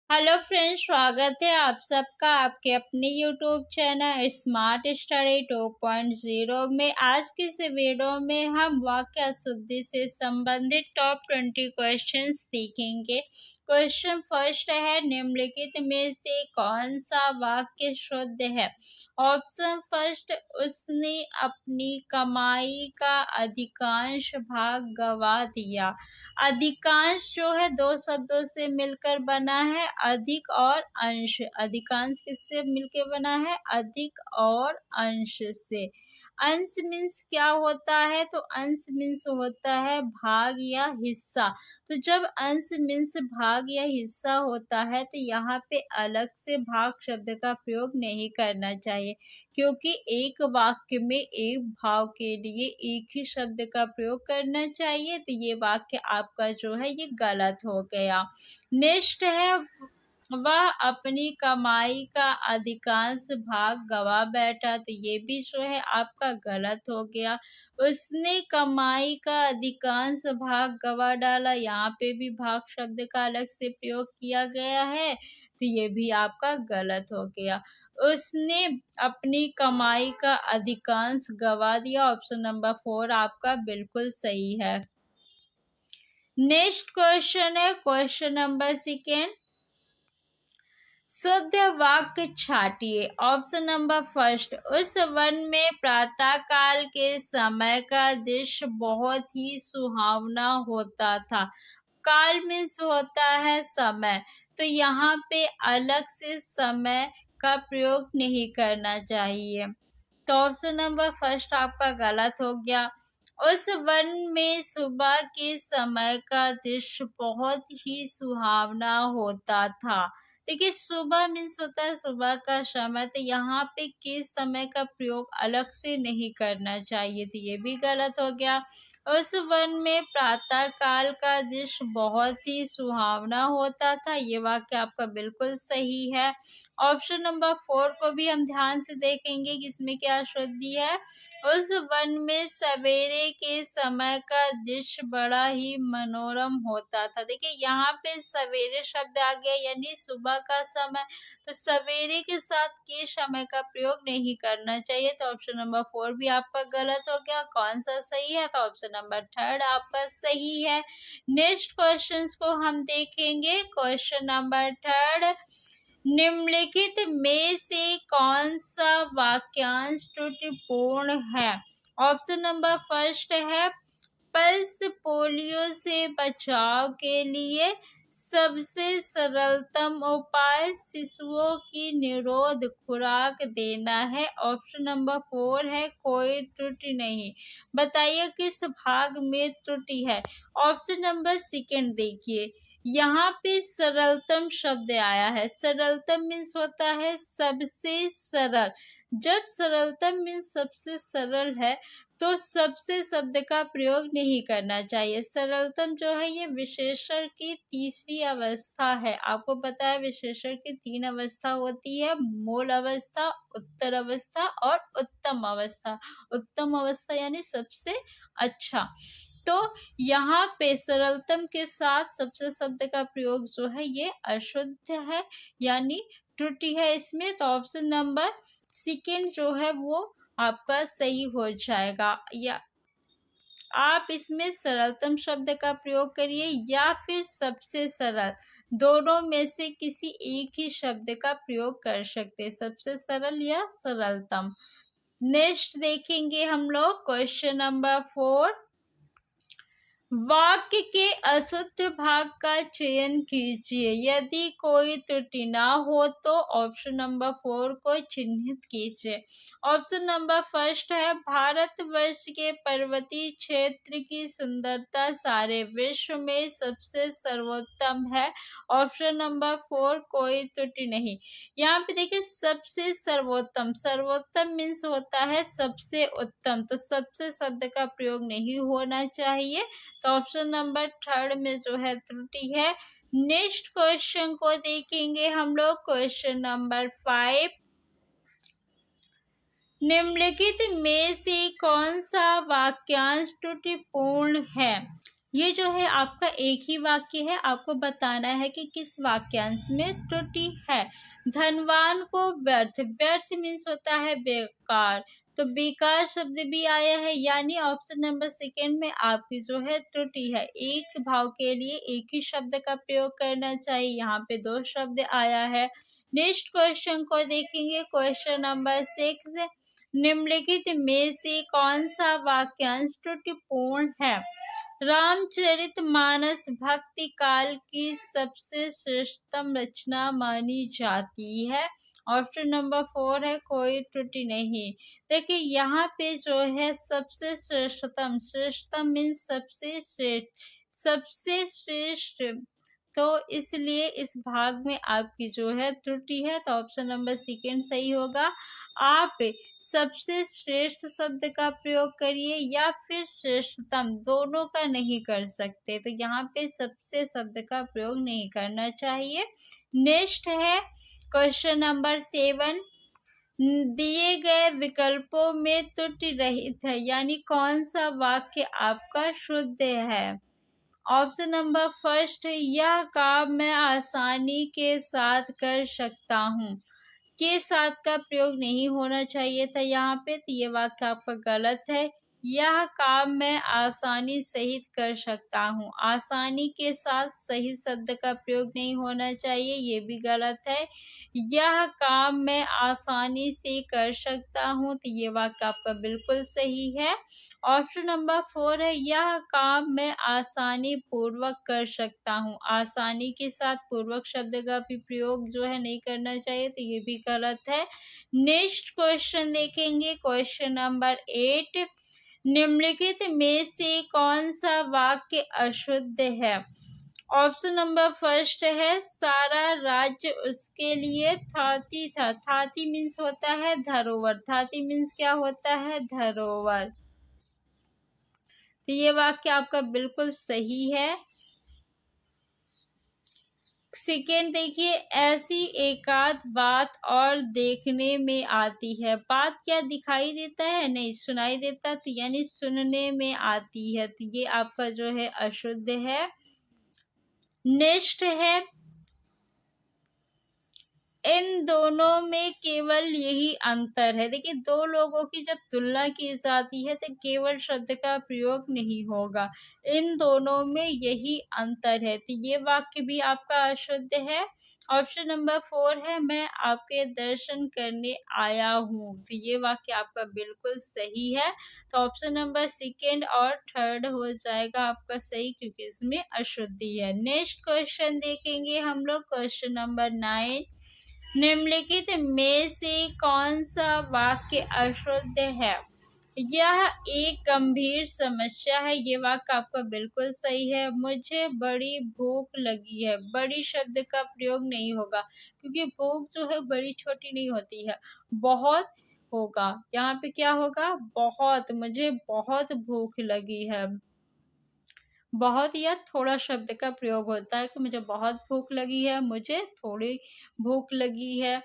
Hello friends, स्वागत है आप सबका आपके अपने यूट्यूब चैनल स्मार्ट स्टडी 2.0 में। आज की इस वीडियो में हम वाक्य शुद्धि से संबंधित टॉप 20 क्वेश्चंस देखेंगे। क्वेश्चन फर्स्ट है, निम्नलिखित में से कौन सा वाक्य शुद्ध है? ऑप्शन फर्स्ट, उसने अपनी कमाई का अधिकांश भाग गंवा दिया। अधिकांश जो है दो शब्दों से मिलकर बना है, अधिक और अंश। अधिकांश किससे मिलकर बना है? अधिक और अंश से। अंश मीन्स क्या होता है? तो अंश मीन्स होता है भाग या हिस्सा। तो जब अंश मीन्स भाग या हिस्सा होता है तो यहाँ पे अलग से भाग शब्द का प्रयोग नहीं करना चाहिए, क्योंकि एक वाक्य में एक भाव के लिए एक ही शब्द का प्रयोग करना चाहिए। तो ये वाक्य आपका जो है ये गलत हो गया। नेक्स्ट है, वह अपनी कमाई का अधिकांश भाग गवा बैठा। तो ये भी जो है आपका गलत हो गया। उसने कमाई का अधिकांश भाग गवा डाला, यहाँ पे भी भाग शब्द का अलग से प्रयोग किया गया है, तो ये भी आपका गलत हो गया। उसने अपनी कमाई का अधिकांश गवा दिया। ऑप्शन नंबर 4 आपका बिल्कुल सही है। नेक्स्ट क्वेश्चन है क्वेश्चन नंबर 2, शुद्ध वाक्य छाटिए। ऑप्शन नंबर फर्स्ट, उस वन में प्रातः काल के समय का दृश्य बहुत ही सुहावना होता था। काल मीन्स होता है समय, तो यहाँ पे अलग से समय का प्रयोग नहीं करना चाहिए। तो ऑप्शन नंबर फर्स्ट आपका गलत हो गया। उस वन में सुबह के समय का दृश्य बहुत ही सुहावना होता था। देखिए, सुबह मीन्स होता है सुबह का समय, तो यहाँ पे किस समय का प्रयोग अलग से नहीं करना चाहिए, तो ये भी गलत हो गया। उस वन में प्रातः काल का दृश्य बहुत ही सुहावना होता था, ये वाक्य आपका बिल्कुल सही है। ऑप्शन नंबर 4 को भी हम ध्यान से देखेंगे कि इसमें क्या शुद्धि है। उस वन में सवेरे के समय का दृश्य बड़ा ही मनोरम होता था। देखिए, यहाँ पे सवेरे शब्द आ गया यानी सुबह का समय, तो सवेरे के साथ के समय का प्रयोग नहीं करना चाहिए। तो ऑप्शन नंबर 4 भी आपका गलत हो गया। कौन सा सही है? तो ऑप्शन नंबर 3 आपका सही है। नेक्स्ट क्वेश्चंस को हम देखेंगे। क्वेश्चन नंबर 3, निम्नलिखित में से कौन सा वाक्यांश त्रुटिपूर्ण है? ऑप्शन नंबर फर्स्ट है, पल्स पोलियो से बचाव के लिए सबसे सरलतम उपाय शिशुओं की निरोध खुराक देना है। ऑप्शन नंबर 4 है, कोई त्रुटि नहीं। बताइए किस भाग में त्रुटि है? ऑप्शन नंबर 2 देखिए, यहाँ पे सरलतम शब्द आया है। सरलतम मीन्स होता है सबसे सरल। जब सरलतम मीन्स सबसे सरल है तो सबसे शब्द का प्रयोग नहीं करना चाहिए। सरलतम जो है ये विशेषण की तीसरी अवस्था है। आपको पता है विशेषण की 3 अवस्था होती है, मूल अवस्था, उत्तर अवस्था और उत्तम अवस्था। उत्तम अवस्था यानी सबसे अच्छा। तो यहाँ पे सरलतम के साथ सबसे शब्द का प्रयोग जो है ये अशुद्ध है यानी त्रुटि है इसमें। तो ऑप्शन नंबर 2 जो है वो आपका सही हो जाएगा। या आप इसमें सरलतम शब्द का प्रयोग करिए या फिर सबसे सरल, दोनों में से किसी एक ही शब्द का प्रयोग कर सकते हैं, सबसे सरल या सरलतम। नेक्स्ट देखेंगे हम लोग क्वेश्चन नंबर 4, वाक्य के अशुद्ध भाग का चयन कीजिए। यदि कोई त्रुटि ना हो तो ऑप्शन नंबर 4 को चिन्हित कीजिए। ऑप्शन नंबर फर्स्ट है, भारतवर्ष के पर्वतीय क्षेत्र की सुंदरता सारे विश्व में सबसे सर्वोत्तम है। ऑप्शन नंबर 4 कोई त्रुटि नहीं। यहाँ पे देखिए सबसे सर्वोत्तम, सर्वोत्तम मीन्स होता है सबसे उत्तम, तो सबसे शब्द का प्रयोग नहीं होना चाहिए। तो ऑप्शन नंबर 3 में जो है त्रुटि है। नेक्स्ट क्वेश्चन को देखेंगे हम लोग। क्वेश्चन नंबर 5, निम्नलिखित में से कौन सा वाक्यांश त्रुटिपूर्ण है? ये जो है आपका एक ही वाक्य है, आपको बताना है कि किस वाक्यांश में त्रुटि है। धनवान को व्यर्थ, व्यर्थ मीन्स होता है बेकार, तो बेकार शब्द भी आया है, यानी ऑप्शन नंबर सेकेंड में आपकी जो है त्रुटि है। एक भाव के लिए एक ही शब्द का प्रयोग करना चाहिए, यहाँ पे दो शब्द आया है। नेक्स्ट क्वेश्चन को देखेंगे, क्वेश्चन नंबर 6। निम्नलिखित में से कौन सा वाक्यांश त्रुटिपूर्ण है? रामचरितमानस भक्ति काल की सबसे श्रेष्ठतम रचना मानी जाती है। ऑप्शन नंबर 4 है, कोई त्रुटि नहीं। देखिए यहाँ पे जो है सबसे श्रेष्ठतम, श्रेष्ठतम मीन्स सबसे श्रेष्ठ, सबसे श्रेष्ठ, तो इसलिए इस भाग में आपकी जो है त्रुटि है, तो ऑप्शन नंबर सेकेंड सही होगा। आप सबसे श्रेष्ठ शब्द का प्रयोग करिए या फिर श्रेष्ठतम, दोनों का नहीं कर सकते, तो यहाँ पे सबसे शब्द का प्रयोग नहीं करना चाहिए। नेक्स्ट है क्वेश्चन नंबर 7। दिए गए विकल्पों में त्रुटि रहित है, यानी कौन सा वाक्य आपका शुद्ध है? ऑप्शन नंबर फर्स्ट है, यह काम मैं आसानी के साथ कर सकता हूँ, के साथ का प्रयोग नहीं होना चाहिए था यहाँ पे, तो ये वाक्य आपका गलत है। यह काम मैं आसानी सहित कर सकता हूँ, आसानी के साथ सही शब्द का प्रयोग नहीं होना चाहिए, ये भी गलत है। यह काम मैं आसानी से कर सकता हूँ, तो ये वाक्य आपका बिल्कुल सही है। ऑप्शन नंबर 4 है, यह काम मैं आसानी पूर्वक कर सकता हूँ, आसानी के साथ पूर्वक शब्द का भी प्रयोग जो है नहीं करना चाहिए, तो ये भी गलत है। नेक्स्ट क्वेश्चन देखेंगे, क्वेश्चन नंबर 8। निम्नलिखित में से कौन सा वाक्य अशुद्ध है? ऑप्शन नंबर फर्स्ट है, सारा राज्य उसके लिए थाती था, थाती मीन्स होता है धरोहर, थाती मीन्स क्या होता है? धरोहर, तो ये वाक्य आपका बिल्कुल सही है। सेकेंड देखिए, ऐसी एकाध बात और देखने में आती है, बात क्या दिखाई देता है? नहीं, सुनाई देता, तो यानी सुनने में आती है, तो ये आपका जो है अशुद्ध है। नेक्स्ट है, इन दोनों में केवल यही अंतर है। देखिए दो लोगों की जब तुलना की जाती है तो केवल शब्द का प्रयोग नहीं होगा, इन दोनों में यही अंतर है, तो ये वाक्य भी आपका अशुद्ध है। ऑप्शन नंबर 4 है, मैं आपके दर्शन करने आया हूँ, तो ये वाक्य आपका बिल्कुल सही है, तो ऑप्शन नंबर सेकेंड और थर्ड हो जाएगा आपका सही, क्योंकि इसमें अशुद्धि है। नेक्स्ट क्वेश्चन देखेंगे हम लोग, क्वेश्चन नंबर 9। निम्नलिखित में से कौन सा वाक्य अशुद्ध है? यह एक गंभीर समस्या है, ये वाक्य आपका बिल्कुल सही है। मुझे बड़ी भूख लगी है, बड़ी शब्द का प्रयोग नहीं होगा, क्योंकि भूख जो है बड़ी छोटी नहीं होती है, बहुत होगा, यहाँ पे क्या होगा? बहुत, मुझे बहुत भूख लगी है। बहुत या थोड़ा शब्द का प्रयोग होता है कि मुझे बहुत भूख लगी है, मुझे थोड़ी भूख लगी है।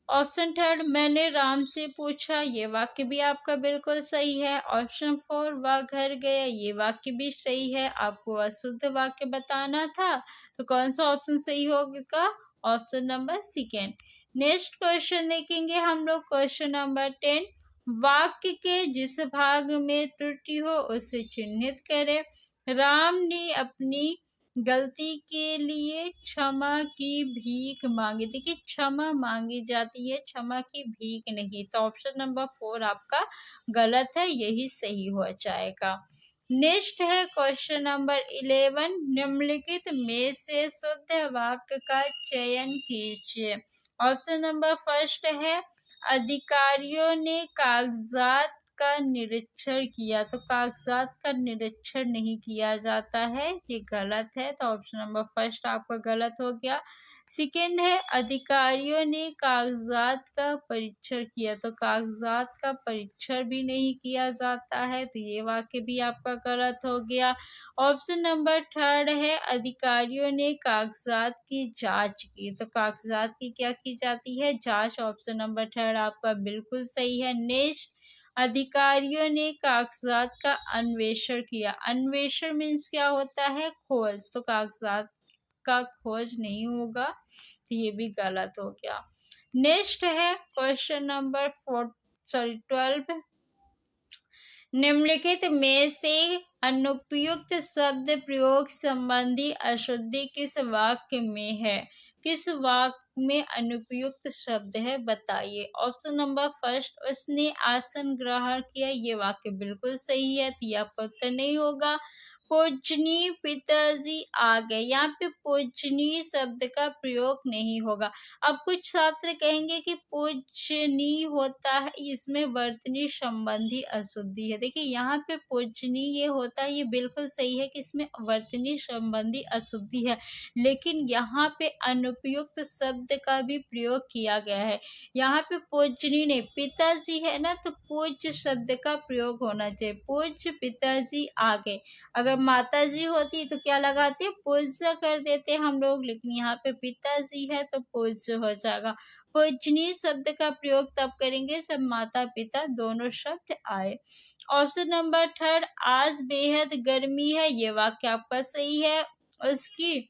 ऑप्शन थर्ड, मैंने राम से पूछा, ये वाक्य भी आपका बिल्कुल सही है। ऑप्शन 4, वह घर गया, ये वाक्य भी सही है। आपको अशुद्ध वाक्य बताना था, तो कौन सा ऑप्शन सही होगा? Option number second. Next question देखेंगे हम लोग, क्वेश्चन नंबर 10। वाक्य के जिस भाग में त्रुटि हो उसे चिन्हित करें। राम ने अपनी गलती के लिए क्षमा की भीख मांगी, देखिए क्षमा मांगी जाती है, क्षमा की भीख नहीं, तो ऑप्शन नंबर 4 आपका गलत है, यही सही हो जाएगा। नेक्स्ट है क्वेश्चन नंबर 11। निम्नलिखित में से शुद्ध वाक्य का चयन कीजिए। ऑप्शन नंबर फर्स्ट है, अधिकारियों ने कागजात का निरीक्षण किया, तो कागजात का निरीक्षण नहीं किया जाता है, ये गलत है, तो ऑप्शन नंबर फर्स्ट आपका गलत हो गया। सेकेंड है, अधिकारियों ने कागजात का परीक्षण किया, तो कागजात का परीक्षण भी नहीं किया जाता है, तो ये वाक्य भी आपका गलत हो गया। ऑप्शन नंबर थर्ड है, अधिकारियों ने कागजात की जांच की, तो कागजात की क्या की जाती है? जांच, ऑप्शन नंबर थर्ड आपका बिल्कुल सही है। नेक्स्ट, अधिकारियों ने कागजात का अन्वेषण किया। अन्वेषण मीन्स क्या होता है? खोज। तो कागजात का खोज नहीं होगा, तो ये भी गलत हो गया। नेक्स्ट है क्वेश्चन नंबर 12। निम्नलिखित में से अनुपयुक्त शब्द प्रयोग संबंधी अशुद्धि किस वाक्य में है? किस वाक्य में अनुपयुक्त शब्द है, बताइए। ऑप्शन नंबर फर्स्ट, उसने आसन ग्रहण किया। ये वाक्य बिल्कुल सही है, तो ये आपका उत्तर नहीं होगा। पूजनीय पिताजी आ गए, यहाँ पे पूजनीय शब्द का प्रयोग नहीं होगा। अब कुछ छात्र कहेंगे कि पूजनीय होता है, इसमें वर्तनी संबंधी अशुद्धि है। देखिए यहाँ पे पूजनीय ये होता है, ये बिल्कुल सही है कि इसमें वर्तनी संबंधी अशुद्धि है, लेकिन यहाँ पे अनुपयुक्त शब्द का भी प्रयोग किया गया है। यहाँ पे पूजनीय नहीं, पिताजी है ना, तो पूज्य शब्द का प्रयोग होना चाहिए। पूज्य पिताजी आ गए। अगर माताजी होती तो क्या लगाते? पूज्य कर देते हम लोग, लेकिन यहाँ पे पिताजी है तो पूज्य हो जाएगा। पूजनीय शब्द का प्रयोग तब करेंगे जब माता पिता दोनों शब्द आए। ऑप्शन नंबर थर्ड, आज बेहद गर्मी है। ये वाक्य आपका सही है। उसकी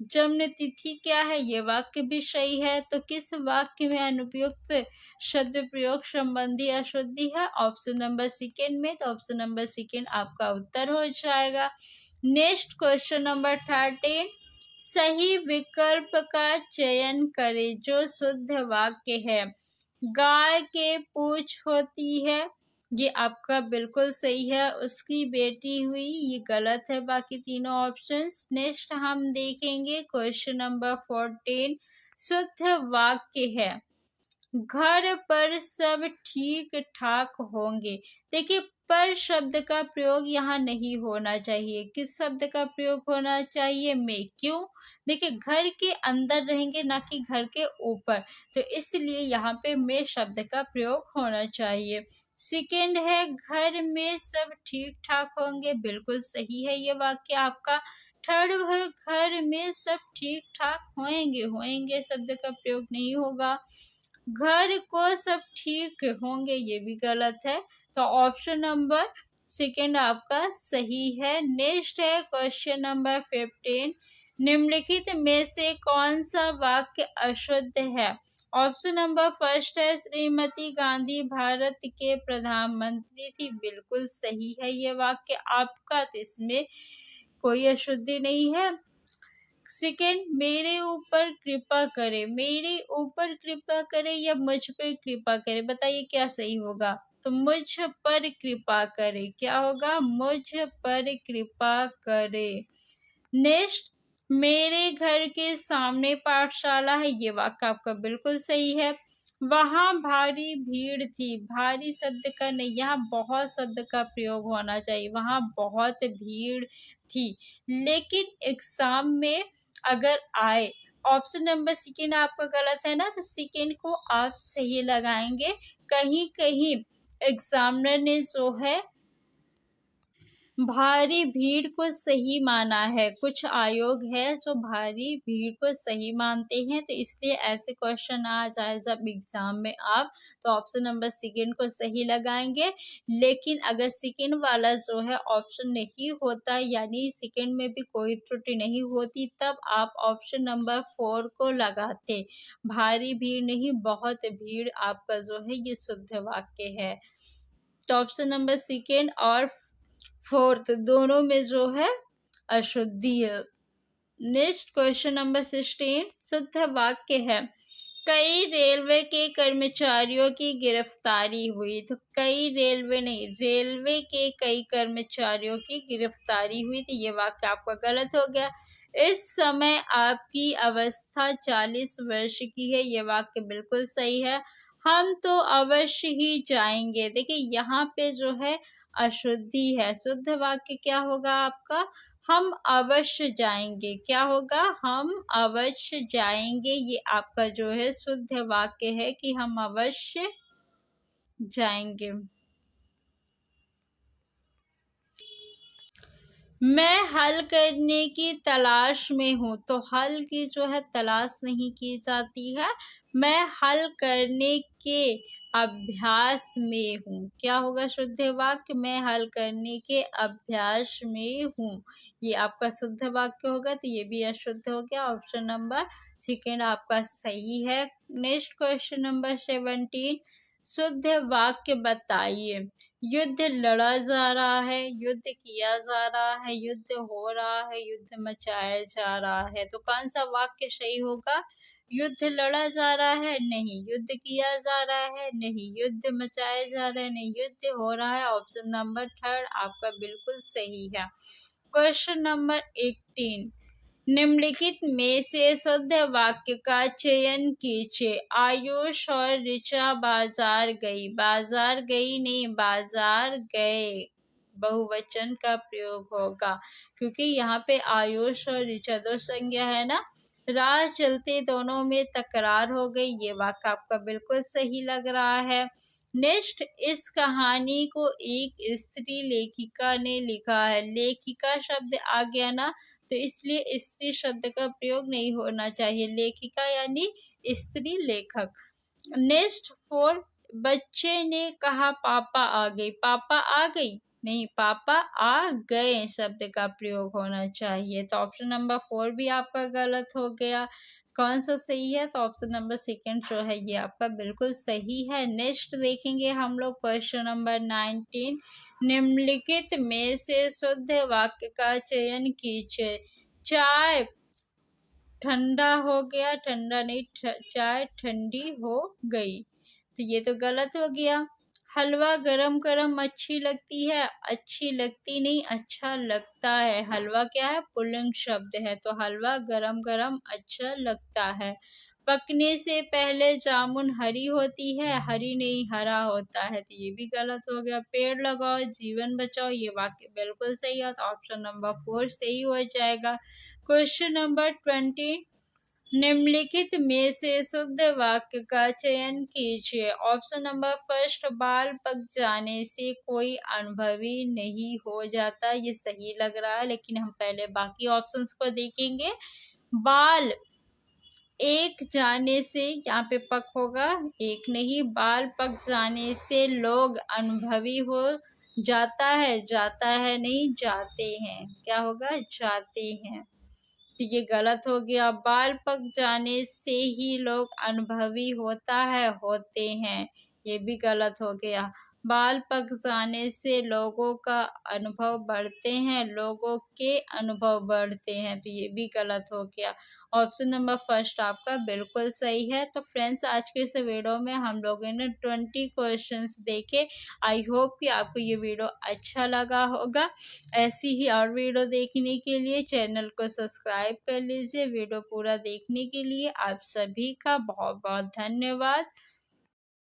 जन्म तिथि क्या है? ये वाक्य भी सही है। तो किस वाक्य में अनुपयुक्त शब्द प्रयोग संबंधी अशुद्धि है? ऑप्शन नंबर सेकेंड में। तो ऑप्शन नंबर सेकेंड आपका उत्तर हो जाएगा। नेक्स्ट क्वेश्चन नंबर 13, सही विकल्प का चयन करें जो शुद्ध वाक्य है। गाय के पूंछ होती है, ये आपका बिल्कुल सही है। उसकी बेटी हुई, ये गलत है बाकी तीनों ऑप्शंस। नेक्स्ट हम देखेंगे क्वेश्चन नंबर 14, शुद्ध वाक्य है घर पर सब ठीक ठाक होंगे। देखिए पर शब्द का प्रयोग यहाँ नहीं होना चाहिए। किस शब्द का प्रयोग होना चाहिए? में। क्यों? देखिए घर के अंदर रहेंगे, ना कि घर के ऊपर, तो इसलिए यहाँ पे में शब्द का प्रयोग होना चाहिए। सेकेंड है घर में सब ठीक ठाक होंगे, बिल्कुल सही है ये वाक्य आपका। थर्ड है घर में सब ठीक ठाक होंगे शब्द का प्रयोग नहीं होगा। घर को सब ठीक होंगे, ये भी गलत है। तो ऑप्शन नंबर सेकेंड आपका सही है। नेक्स्ट है क्वेश्चन नंबर 15, निम्नलिखित में से कौन सा वाक्य अशुद्ध है? ऑप्शन नंबर फर्स्ट है श्रीमती गांधी भारत के प्रधानमंत्री थी, बिल्कुल सही है ये वाक्य आपका, तो इसमें कोई अशुद्धि नहीं है। सेकेंड, मेरे ऊपर कृपा करे। मेरे ऊपर कृपा करे या मुझ पर कृपा करे, बताइए क्या सही होगा? तो मुझ पर कृपा करे। क्या होगा? मुझ पर कृपा करे। नेक्स्ट, मेरे घर के सामने पाठशाला है, ये वाक्य आपका बिल्कुल सही है। वहां भारी भीड़ थी, भारी शब्द का नहीं, यहाँ बहुत शब्द का प्रयोग होना चाहिए। वहां बहुत भीड़ थी, लेकिन एग्जाम में अगर आए, ऑप्शन नंबर सेकेंड आपका गलत है ना, तो सेकेंड को आप सही लगाएंगे। कहीं कहीं एग्जामिनर ने जो है भारी भीड़ को सही माना है। कुछ आयोग है जो भारी भीड़ को सही मानते हैं, तो इसलिए ऐसे क्वेश्चन आ जाए जब एग्जाम में आप, तो ऑप्शन नंबर सेकेंड को सही लगाएंगे। लेकिन अगर सेकेंड वाला जो है ऑप्शन नहीं होता, यानी सेकेंड में भी कोई त्रुटि नहीं होती, तब आप ऑप्शन नंबर 4 को लगाते। भारी भीड़ नहीं, बहुत भीड़ आपका जो है ये शुद्ध वाक्य है। तो ऑप्शन नंबर सेकेंड और फोर्थ दोनों में जो है अशुद्धि है। नेक्स्ट क्वेश्चन नंबर 16, शुद्ध वाक्य है कई रेलवे के कर्मचारियों की गिरफ्तारी हुई। तो कई रेलवे नहीं, रेलवे के कई कर्मचारियों की गिरफ्तारी हुई, तो ये वाक्य आपका गलत हो गया। इस समय आपकी अवस्था 40 वर्ष की है, ये वाक्य बिल्कुल सही है। हम तो अवश्य ही जाएंगे। देखिए यहाँ पे जो है अशुद्धि है। शुद्ध वाक्य क्या होगा आपका? हम अवश्य जाएंगे। क्या होगा? हम अवश्य जाएंगे। ये आपका जो है शुद्ध वाक्य है कि हम अवश्य जाएंगे। मैं हल करने की तलाश में हूँ, तो हल की जो है तलाश नहीं की जाती है। मैं हल करने के अभ्यास में हूँ। क्या होगा शुद्ध वाक्य? मैं हल करने के अभ्यास में हूँ। ये आपका शुद्ध वाक्य होगा, तो ये भी अशुद्ध हो गया। ऑप्शन नंबर सेकेंड आपका सही है। नेक्स्ट क्वेश्चन नंबर 17, शुद्ध वाक्य बताइए। युद्ध लड़ा जा रहा है, युद्ध किया जा रहा है, युद्ध हो रहा है, युद्ध मचाया जा रहा है। तो कौन सा वाक्य सही होगा? युद्ध लड़ा जा रहा है, नहीं। युद्ध किया जा रहा है, नहीं। युद्ध मचाया जा रहा है, नहीं। युद्ध हो रहा है। ऑप्शन नंबर थर्ड आपका बिल्कुल सही है। क्वेश्चन नंबर 18, निम्नलिखित में से शुद्ध वाक्य का चयन कीजिए। आयुष और ऋचा बाजार गई। बाजार गई नहीं, बाजार गए बहुवचन का प्रयोग होगा, क्योंकि यहाँ पे आयुष और ऋचा दो संज्ञा है ना। राह चलते दोनों में तकरार हो गई। ये वाक्य आपका बिल्कुल सही लग रहा है। नेक्स्ट, इस कहानी को एक स्त्री लेखिका ने लिखा है। लेखिका शब्द आ गया ना, तो इसलिए स्त्री शब्द का प्रयोग नहीं होना चाहिए। लेखिका यानी स्त्री लेखक। नेक्स्ट 4, बच्चे ने कहा पापा आ गई। पापा आ गई नहीं, पापा आ गए शब्द का प्रयोग होना चाहिए। तो ऑप्शन नंबर 4 भी आपका गलत हो गया। कौन सा सही है? तो ऑप्शन नंबर सेकंड जो है ये आपका बिल्कुल सही है। नेक्स्ट देखेंगे हम लोग क्वेश्चन नंबर 19, निम्नलिखित में से शुद्ध वाक्य का चयन कीजिए। चाय ठंडा हो गया, ठंडा नहीं, चाय ठंडी हो गई। तो ये तो गलत हो गया। हलवा गरम गरम अच्छी लगती है, अच्छी लगती नहीं, अच्छा लगता है। हलवा क्या है? पुल्लिंग शब्द है, तो हलवा गरम गरम अच्छा लगता है। पकने से पहले जामुन हरी होती है, हरी नहीं हरा होता है। तो ये भी गलत हो गया। पेड़ लगाओ जीवन बचाओ, ये वाक्य बिल्कुल सही है, तो ऑप्शन नंबर 4 सही हो जाएगा। क्वेश्चन नंबर 20, निम्नलिखित में से शुद्ध वाक्य का चयन कीजिए। ऑप्शन नंबर फर्स्ट, बाल पक जाने से कोई अनुभवी नहीं हो जाता। ये सही लग रहा है, लेकिन हम पहले बाकी ऑप्शंस को देखेंगे। बाल एक जाने से, यहाँ पे पक होगा, एक नहीं। बाल पक जाने से लोग अनुभवी हो जाता है, जाता है नहीं, जाते हैं। क्या होगा? जाते हैं। तो ये गलत हो गया। बाल पक जाने से ही लोग अनुभवी होता है, होते हैं। ये भी गलत हो गया। बाल पक जाने से लोगों का अनुभव बढ़ते हैं, लोगों के अनुभव बढ़ते हैं। तो ये भी गलत हो गया। ऑप्शन नंबर फर्स्ट आपका बिल्कुल सही है। तो फ्रेंड्स, आज के इस वीडियो में हम लोगों ने 20 क्वेश्चंस देखे। आई होप कि आपको ये वीडियो अच्छा लगा होगा। ऐसी ही और वीडियो देखने के लिए चैनल को सब्सक्राइब कर लीजिए। वीडियो पूरा देखने के लिए आप सभी का बहुत बहुत धन्यवाद।